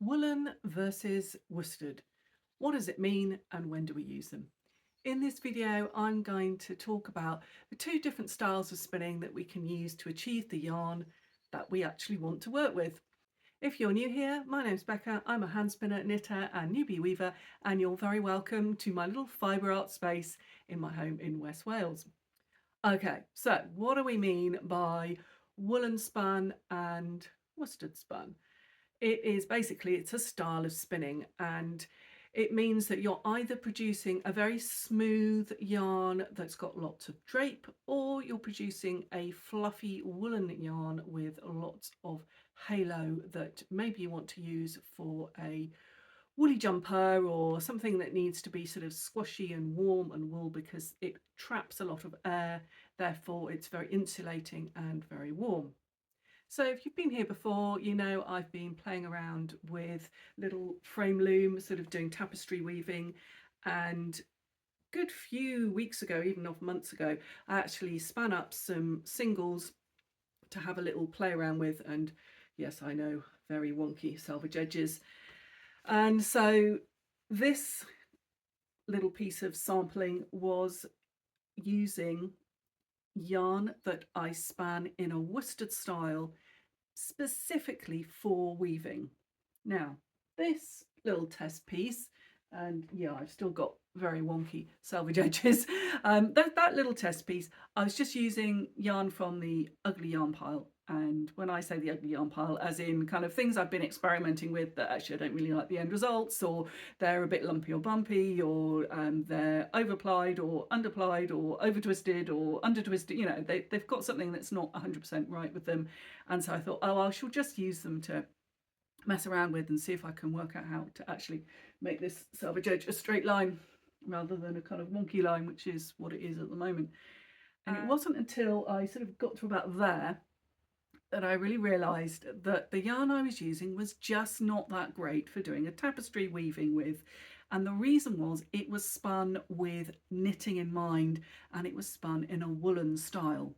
Woolen versus worsted. What does it mean and when do we use them? In this video, I'm going to talk about the two different styles of spinning that we can use to achieve the yarn that we actually want to work with. If you're new here, my name's Becca. I'm a hand spinner, knitter and newbie weaver, and you're very welcome to my little fibre art space in my home in West Wales. Okay, so what do we mean by woolen spun and worsted spun? It's a style of spinning, and it means that you're either producing a very smooth yarn that's got lots of drape, or you're producing a fluffy woolen yarn with lots of halo that maybe you want to use for a woolly jumper or something that needs to be sort of squashy and warm and wool because it traps a lot of air, therefore it's very insulating and very warm. So if you've been here before, you know I've been playing around with little frame loom, sort of doing tapestry weaving, and good few weeks ago, even of months ago, I actually span up some singles to have a little play around with, and yes, I know, very wonky selvage edges. And so this little piece of sampling was using yarn that I span in a worsted style specifically for weaving. Now, this little test piece, and yeah, I've still got very wonky selvage edges. That little test piece, I was just using yarn from the Ugly Yarn Pile. And when I say the Ugly Yarn Pile, as in kind of things I've been experimenting with that actually I don't really like the end results, or they're a bit lumpy or bumpy, or they're overplied or underplied or over twisted or under twisted. You know, they've got something that's not 100% right with them. And so I thought, oh, I shall just use them to mess around with and see if I can work out how to actually make this selvage edge a straight line rather than a kind of wonky line, which is what it is at the moment. And it wasn't until I sort of got to about there that I really realised that the yarn I was using was just not that great for doing a tapestry weaving with. And the reason was it was spun with knitting in mind, and it was spun in a woolen style.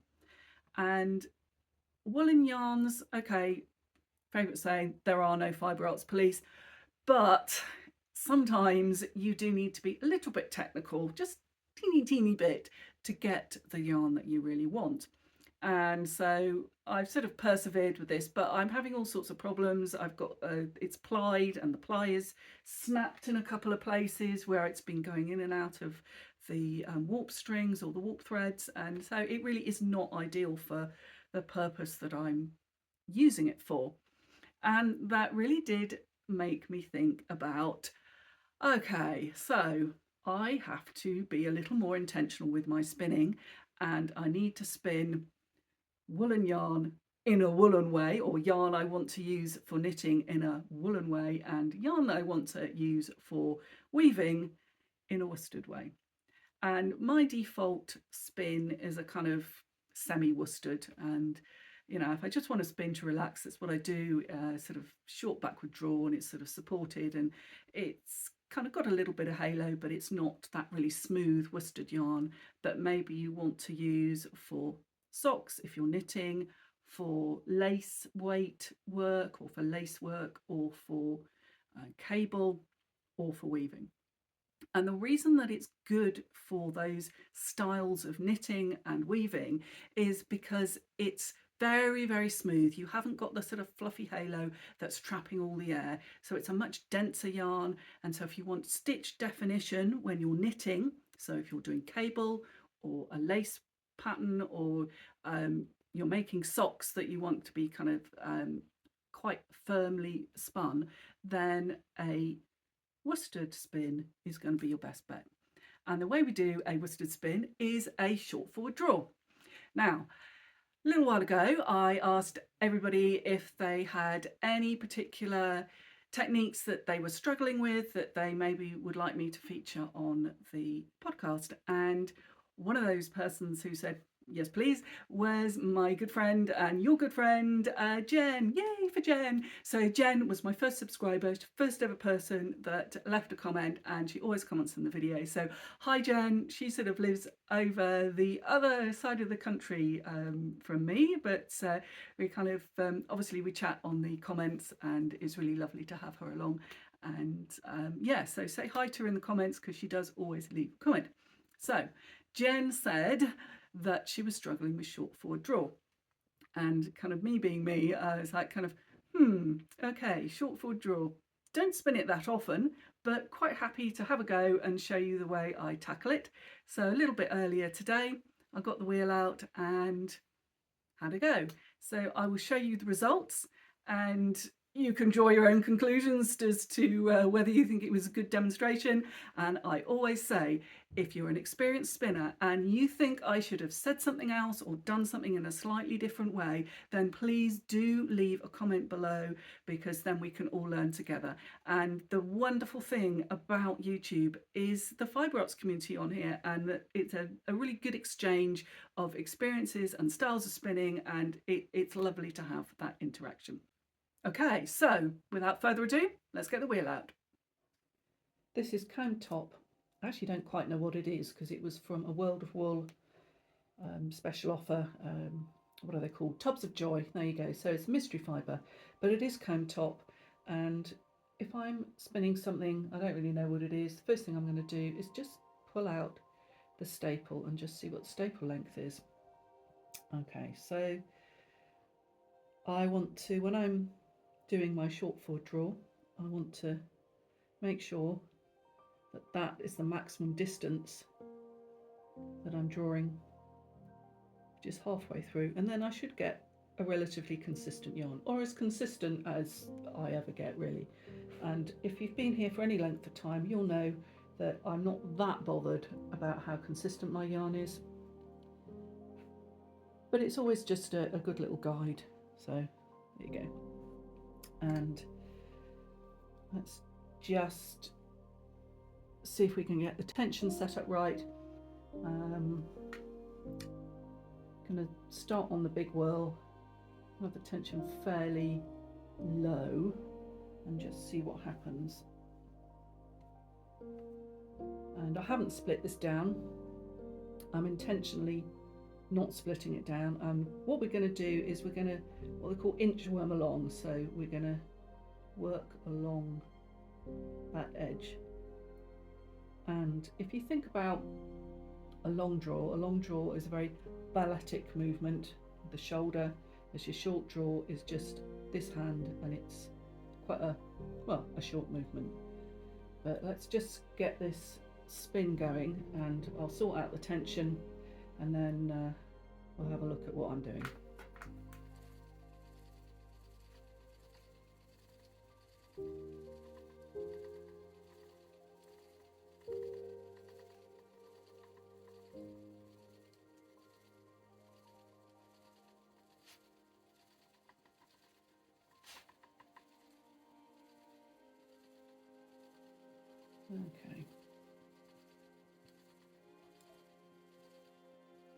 And woolen yarns, okay, favourite saying, there are no fibre arts police, but sometimes you do need to be a little bit technical, just teeny bit, to get the yarn that you really want. And so I've sort of persevered with this, but I'm having all sorts of problems. I've got it's plied, and the ply is snapped in a couple of places where it's been going in and out of the warp strings or the warp threads, and so it really is not ideal for the purpose that I'm using it for. And that really did make me think about, okay, so I have to be a little more intentional with my spinning, and I need to spin woolen yarn in a woolen way, or yarn I want to use for knitting in a woolen way, and yarn that I want to use for weaving in a worsted way. And my default spin is a kind of semi-worsted, and you know, if I just want to spin to relax, that's what I do. Sort of short backward draw, and it's sort of supported, and it's kind of got a little bit of halo, but it's not that really smooth worsted yarn that maybe you want to use for socks if you're knitting, for lace weight work, or for lace work, or for cable, or for weaving. And the reason that it's good for those styles of knitting and weaving is because it's very smooth. You haven't got the sort of fluffy halo that's trapping all the air. So it's a much denser yarn. And so if you want stitch definition when you're knitting, so if you're doing cable or a lace pattern, or you're making socks that you want to be kind of quite firmly spun, then a worsted spin is going to be your best bet. And the way we do a worsted spin is a short forward draw. Now, a little while ago, I asked everybody if they had any particular techniques that they were struggling with that they maybe would like me to feature on the podcast. And one of those persons who said, yes please, was my good friend and your good friend, Jen. Yay for Jen. So Jen was my first subscriber, first ever person that left a comment, and she always comments on the video. So hi Jen. She sort of lives over the other side of the country from me, but we kind of obviously we chat on the comments, and it's really lovely to have her along. And yeah, so say hi to her in the comments, because she does always leave a comment. So Jen said that she was struggling with short forward draw, and kind of me being me, it's like kind of, okay, short forward draw. Don't spin it that often, but quite happy to have a go and show you the way I tackle it. So a little bit earlier today, I got the wheel out and had a go. So I will show you the results, and you can draw your own conclusions as to whether you think it was a good demonstration. And I always say, if you're an experienced spinner and you think I should have said something else or done something in a slightly different way, then please do leave a comment below, because then we can all learn together. And the wonderful thing about YouTube is the fibre arts community on here, and that it's a really good exchange of experiences and styles of spinning, and it's lovely to have that interaction. Okay, so without further ado, let's get the wheel out. This is Comb Top. I actually don't quite know what it is, because it was from a World of Wool special offer. What are they called? Tubs of Joy. There you go. So it's mystery fibre, but it is Comb Top. And if I'm spinning something, I don't really know what it is, the first thing I'm going to do is just pull out the staple and just see what the staple length is. Okay, so I want to, when I'm doing my short forward draw, I want to make sure that that is the maximum distance that I'm drawing, just halfway through, and then I should get a relatively consistent yarn, or as consistent as I ever get, really. And if you've been here for any length of time, you'll know that I'm not that bothered about how consistent my yarn is, but it's always just a good little guide. So there you go. And let's just see if we can get the tension set up right. Going to start on the big whirl, have the tension fairly low, and just see what happens. And I haven't split this down. I'm intentionally not splitting it down. What we're going to do is we're going to what they call inchworm along. So we're going to work along that edge. And if you think about a long draw is a very balletic movement of the shoulder, as your short draw is just this hand, and it's quite a short movement. But let's just get this spin going, and I'll sort out the tension, and then we'll have a look at what I'm doing.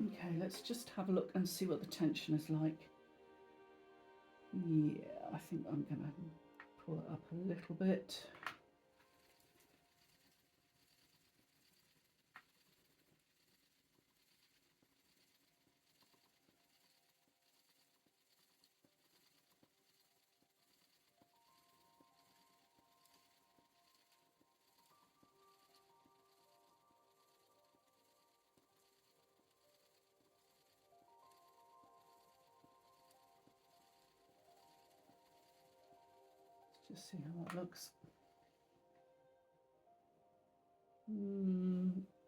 Okay, let's just have a look and see what the tension is like. Yeah, I think I'm going to pull it up a little bit. Just see how that looks.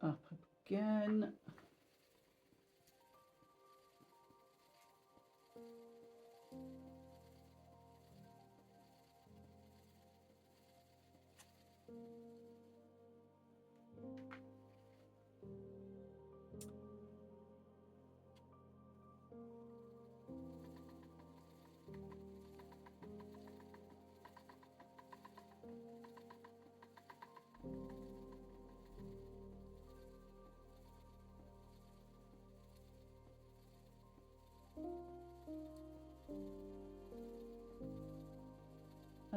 Up again.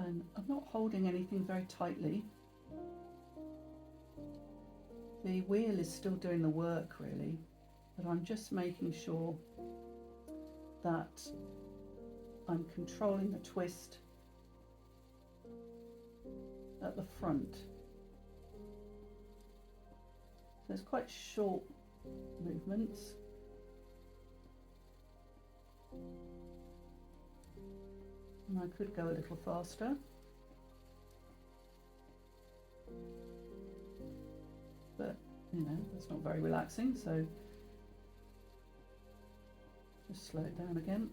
And I'm not holding anything very tightly. The wheel is still doing the work really, but I'm just making sure that I'm controlling the twist at the front. So it's quite short movements. And I could go a little faster. But, you know, that's not very relaxing, so just slow it down again.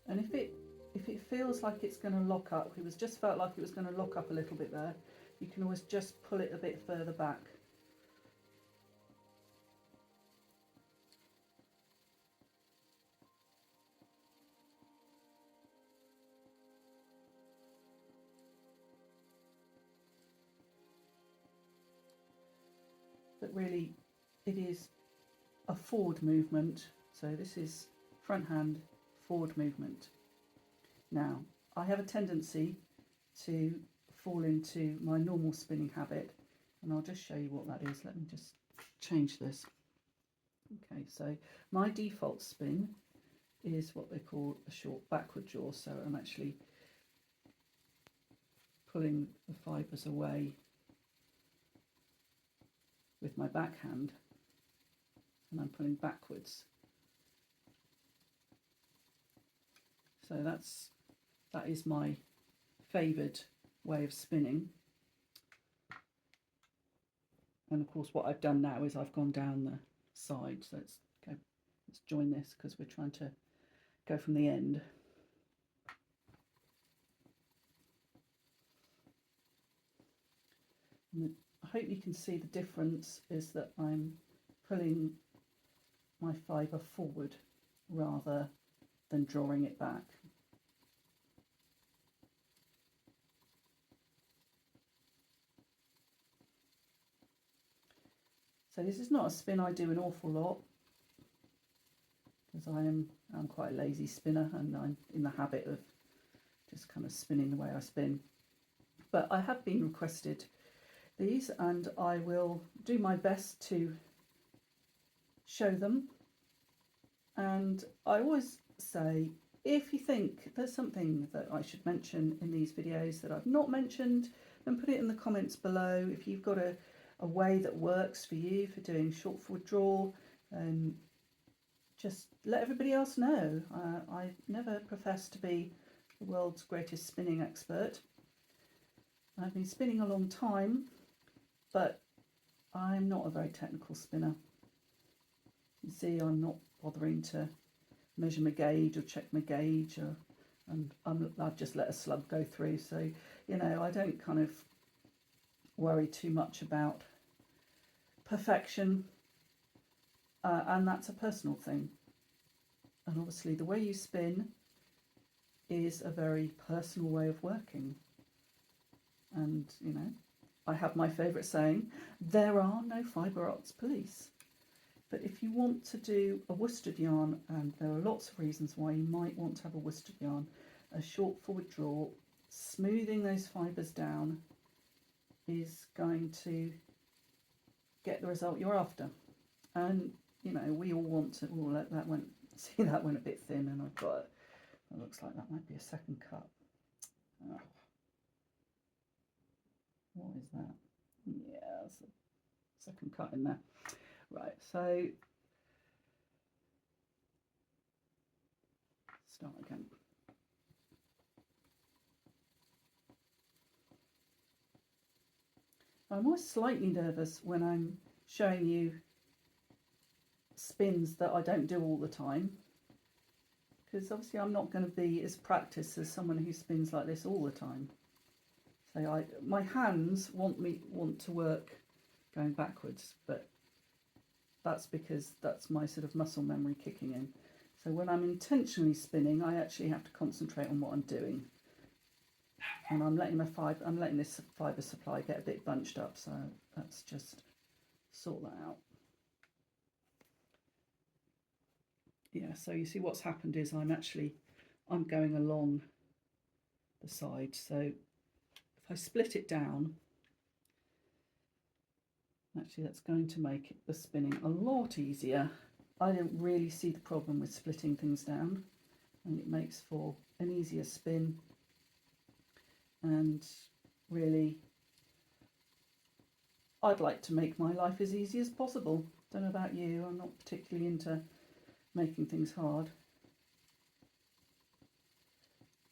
And if it feels like it's going to lock up, it was just felt like it was going to lock up a little bit there, you can always just pull it a bit further back. But really, it is a forward movement. So this is front hand forward movement. Now, I have a tendency to fall into my normal spinning habit, and I'll just show you what that is. Let me just change this. Okay, so my default spin is what they call a short backward draw. So I'm actually pulling the fibres away with my backhand, and I'm pulling backwards. So that is my favoured way of spinning. And of course what I've done now is I've gone down the side. So let's join this because we're trying to go from the end. And I hope you can see the difference is that I'm pulling my fibre forward rather than drawing it back. So this is not a spin I do an awful lot, because I'm quite a lazy spinner and I'm in the habit of just kind of spinning the way I spin. But I have been requested these, and I will do my best to show them. And I always say, if you think there's something that I should mention in these videos that I've not mentioned, then put it in the comments below. If you've got a way that works for you for doing short forward draw, just let everybody else know. I never profess to be the world's greatest spinning expert. I've been spinning a long time, but I'm not a very technical spinner. You see, I'm not bothering to measure my gauge or check my gauge, and I've just let a slug go through. So, you know, I don't kind of worry too much about perfection, and that's a personal thing. And obviously the way you spin is a very personal way of working. And, you know, I have my favourite saying, there are no fibre arts police. But if you want to do a worsted yarn, and there are lots of reasons why you might want to have a worsted yarn, a short forward draw, smoothing those fibres down is going to get the result you're after. And, you know, we all want to, oh, that went, see, that went a bit thin, and I've got, it looks like that might be a second cut. Oh. What is that? Yeah, that's a second cut in there. Right, so start again. I'm always slightly nervous when I'm showing you spins that I don't do all the time, because obviously I'm not going to be as practiced as someone who spins like this all the time. So my hands want to work going backwards, but that's because that's my sort of muscle memory kicking in. So when I'm intentionally spinning, I actually have to concentrate on what I'm doing. And I'm letting this fibre supply get a bit bunched up, so let's just sort that out. Yeah, so you see what's happened is I'm going along the side. So if I split it down, actually that's going to make the spinning a lot easier. I don't really see the problem with splitting things down, and it makes for an easier spin. And really, I'd like to make my life as easy as possible. Don't know about you, I'm not particularly into making things hard.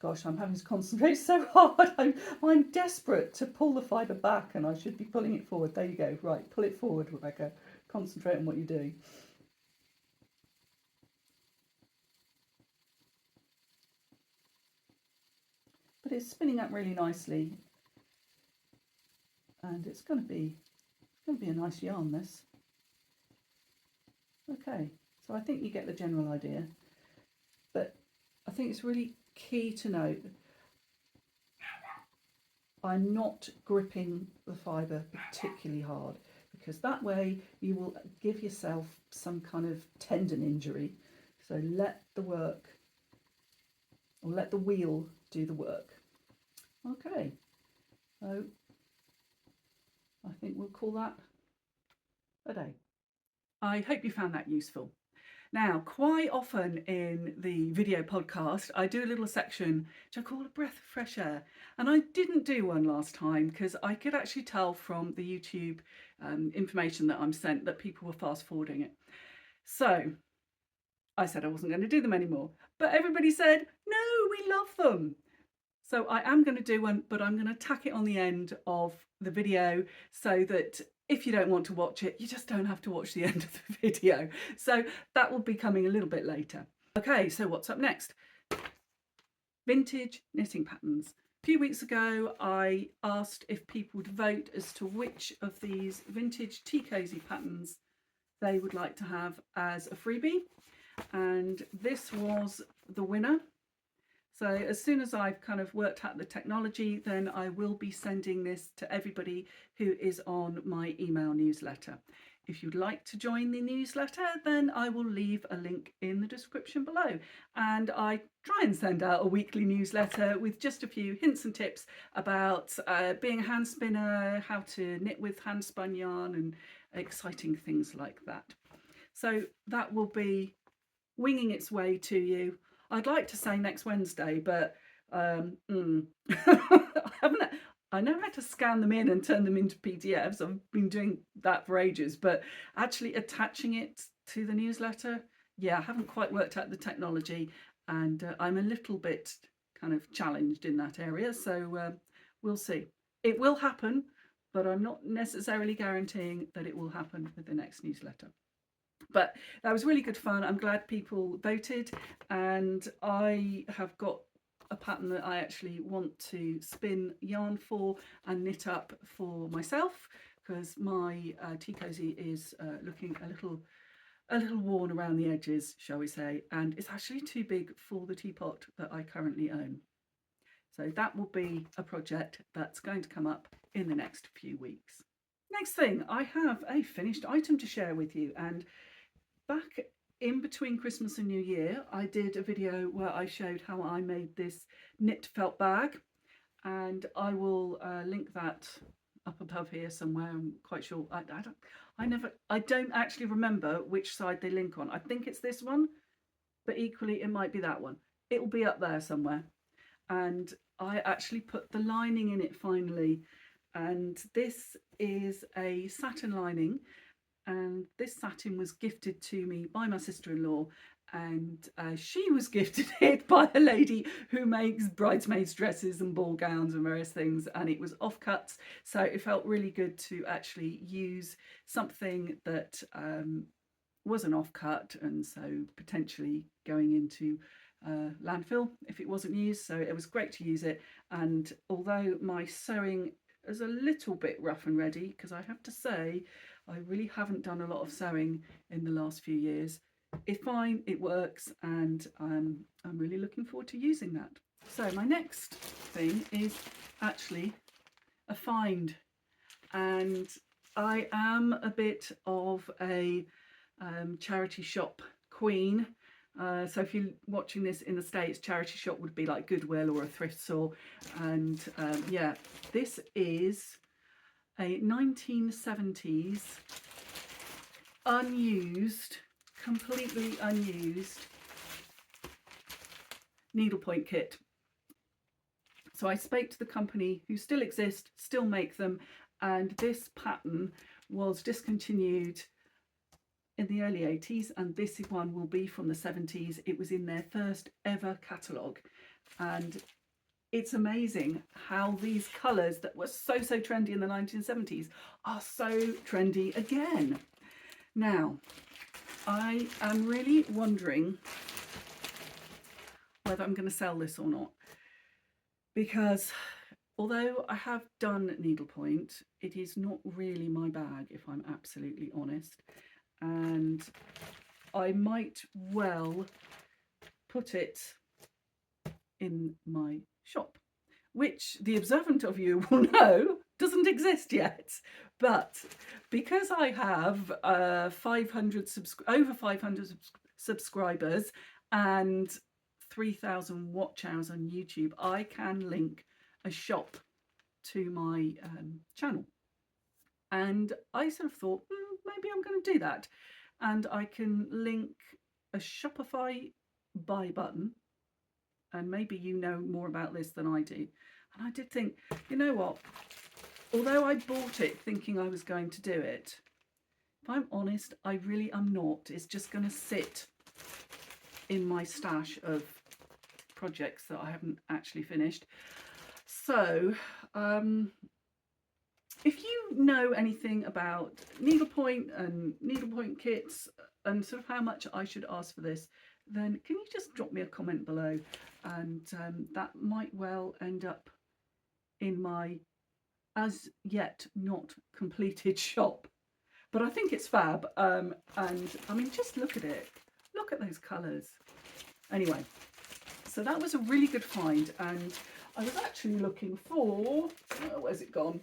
Gosh, I'm having to concentrate so hard. I'm desperate to pull the fibre back, and I should be pulling it forward. There you go. Right, pull it forward, Rebecca. Concentrate on what you're doing. But it's spinning up really nicely, and it's going to be a nice yarn, this. Okay, so I think you get the general idea, but I think it's really key to note I'm not gripping the fibre particularly hard, because that way you will give yourself some kind of tendon injury. So let the work, or let the wheel do the work. Okay, so I think we'll call that a day. I hope you found that useful. Now, quite often in the video podcast, I do a little section which I call a breath of fresh air. And I didn't do one last time because I could actually tell from the YouTube information that I'm sent that people were fast forwarding it. So I said I wasn't going to do them anymore. But everybody said, no, we love them. So I am going to do one, but I'm going to tack it on the end of the video so that if you don't want to watch it, you just don't have to watch the end of the video. So that will be coming a little bit later. Okay, so what's up next? Vintage knitting patterns. A few weeks ago, I asked if people would vote as to which of these vintage Tea Cosy patterns they would like to have as a freebie. And this was the winner. So as soon as I've kind of worked out the technology, then I will be sending this to everybody who is on my email newsletter. If you'd like to join the newsletter, then I will leave a link in the description below. And I try and send out a weekly newsletter with just a few hints and tips about being a hand spinner, how to knit with hand spun yarn, and exciting things like that. So that will be winging its way to you. I'd like to say next Wednesday, but I know how to scan them in and turn them into PDFs. I've been doing that for ages, but actually attaching it to the newsletter, yeah, I haven't quite worked out the technology, and I'm a little bit kind of challenged in that area. So we'll see. It will happen, but I'm not necessarily guaranteeing that it will happen with the next newsletter. But that was really good fun. I'm glad people voted, and I have got a pattern that I actually want to spin yarn for and knit up for myself, because my Tea Cosy is looking a little worn around the edges, shall we say, and it's actually too big for the teapot that I currently own. So that will be a project that's going to come up in the next few weeks. Next thing, I have a finished item to share with you, and back in between Christmas and New Year, I did a video where I showed how I made this knit felt bag, and I will link that up above here somewhere. I'm quite sure. I don't actually remember which side they link on. I think it's this one, but equally it might be that one. It will be up there somewhere. And I actually put the lining in it finally, and this is a satin lining. And this satin was gifted to me by my sister-in-law, and she was gifted it by a lady who makes bridesmaids dresses and ball gowns and various things, and it was offcuts, so it felt really good to actually use something that was an offcut, and so potentially going into landfill if it wasn't used. So it was great to use it, and although my sewing is a little bit rough and ready, because I have to say I really haven't done a lot of sewing in the last few years, it's fine, it works, and I'm really looking forward to using that. So my next thing is actually a find, and I am a bit of a charity shop queen, So if you're watching this in the States, charity shop would be like Goodwill or a thrift store. And yeah, this is a 1970s unused, completely unused needlepoint kit. So I spoke to the company who still exist, still make them, and this pattern was discontinued in the early 80s, and this one will be from the 70s. It was in their first ever catalogue, and it's amazing how these colours that were so trendy in the 1970s are so trendy again. Now, I am really wondering whether I'm going to sell this or not, because although I have done needlepoint, it is not really my bag, if I'm absolutely honest. And I might well put it in my shop, which the observant of you will know doesn't exist yet. But because I have over 500 subscribers and 3,000 watch hours on YouTube, I can link a shop to my channel. And I sort of thought, maybe I'm going to do that. And I can link a Shopify buy button. And maybe you know more about this than I do. And I did think, you know what? Although I bought it thinking I was going to do it, if I'm honest, I really am not. It's just going to sit in my stash of projects that I haven't actually finished. So, if you know anything about needlepoint and needlepoint kits and sort of how much I should ask for this, then can you just drop me a comment below, and that might well end up in my as yet not completed shop. But I think it's fab, and I mean, just look at it. Look at those colours. Anyway, so that was a really good find, and I was actually looking for, where's it gone?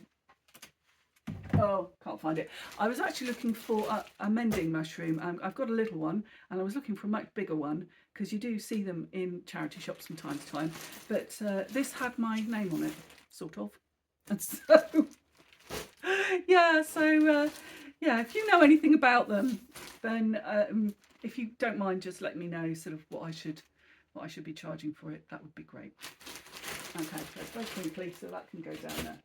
Oh, can't find it. I was actually looking for a mending mushroom. I've got a little one, and I was looking for a much bigger one, because you do see them in charity shops from time to time. But this had my name on it, sort of. And so, yeah, yeah, if you know anything about them, then if you don't mind, just let me know sort of what I should be charging for it. That would be great. Okay, so it's very twinkly, so that can go down there.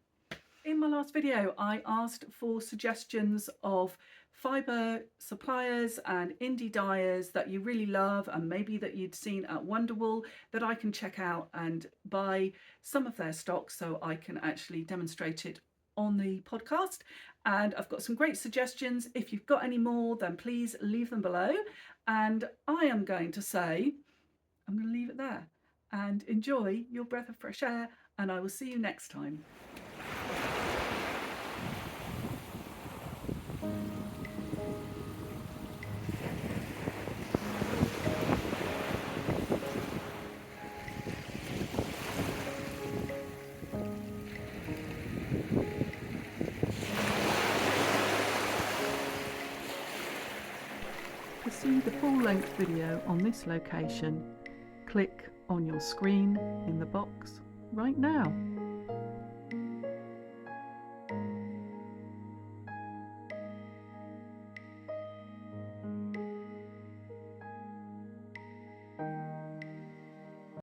In my last video, I asked for suggestions of fibre suppliers and indie dyers that you really love, and maybe that you'd seen at Wonderwool, that I can check out and buy some of their stock so I can actually demonstrate it on the podcast. And I've got some great suggestions. If you've got any more, then please leave them below. And I am going to say, I'm going to leave it there, and enjoy your breath of fresh air, and I will see you next time. To see the full-length video on this location, click on your screen in the box right now.